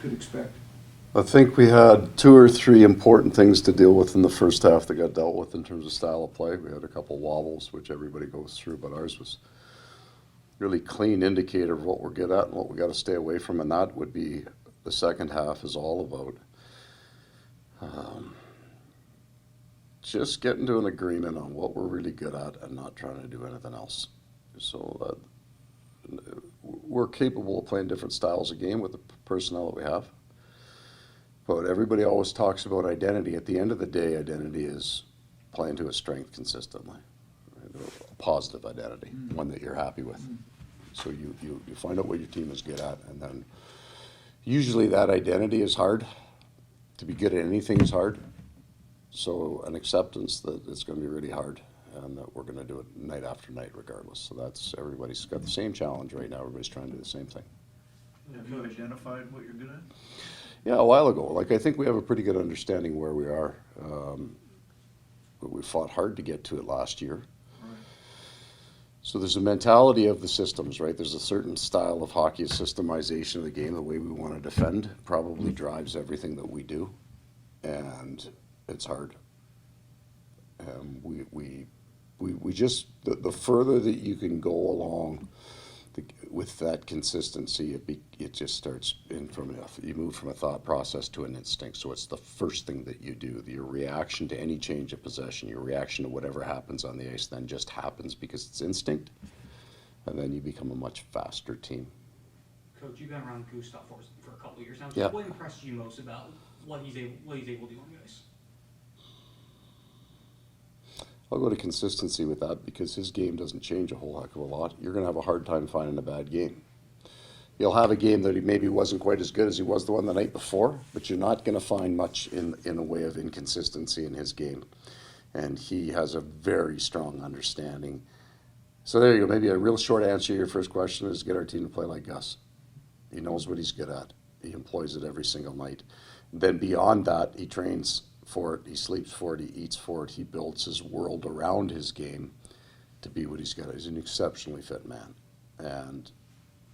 could expect? I think we had 2 or 3 important things to deal with in the first half that got dealt with in terms of style of play. We had a couple wobbles, which everybody goes through, but ours was really clean indicator of what we're good at and what we got to stay away from, and that would be the second half is all about just getting to an agreement on what we're really good at and not trying to do anything else. So we're capable of playing different styles of game with the personnel that we have. But everybody always talks about identity. At the end of the day, identity is playing to a strength consistently, right? A positive identity, one that you're happy with. So you find out what your team is good at, and then usually that identity is hard. To be good at anything is hard. So an acceptance that it's going to be really hard and that we're going to do it night after night regardless. So that's, everybody's got the same challenge right now. Everybody's trying to do the same thing. Have you identified what you're good at? Yeah, a while ago. Like, I think we have a pretty good understanding where we are. But we fought hard to get to it last year. Right. So there's a mentality of the systems, right? There's a certain style of hockey, a systemization of the game, the way we want to defend probably drives everything that we do. And it's hard. We just, the further that you can go along with that consistency, it just starts you move from a thought process to an instinct. So it's the first thing that you do. Your reaction to any change of possession, your reaction to whatever happens on the ice then just happens because it's instinct. And then you become a much faster team. Coach, you've been around Gustav for a couple of years now. Yeah. What impressed you most about what he's able to do on the ice? I'll go to consistency with that because his game doesn't change a whole heck of a lot. You're going to have a hard time finding a bad game. You'll have a game that he maybe wasn't quite as good as he was the one the night before, but you're not going to find much in a way of inconsistency in his game. And he has a very strong understanding. So there you go. Maybe a real short answer to your first question is get our team to play like Gus. He knows what he's good at. He employs it every single night. Then beyond that, he trains for it, he sleeps for it, he eats for it, he builds his world around his game to be what he's got. He's an exceptionally fit man and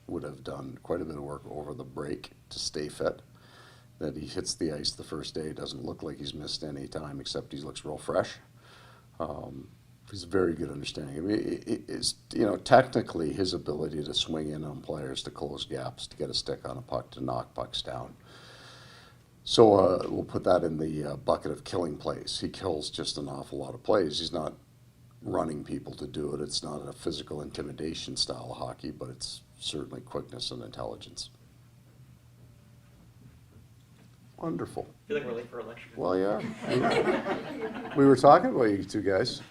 would have done quite a bit of work over the break to stay fit. That he hits the ice the first day, doesn't look like he's missed any time except he looks real fresh. He's a very good understanding. I mean, it's, technically his ability to swing in on players, to close gaps, to get a stick on a puck, to knock pucks down. So we'll put that in the bucket of killing plays. He kills just an awful lot of plays. He's not running people to do it. It's not a physical intimidation style of hockey, but it's certainly quickness and intelligence. Wonderful. I feel like we're late for election. Well, yeah. We were talking about you two guys.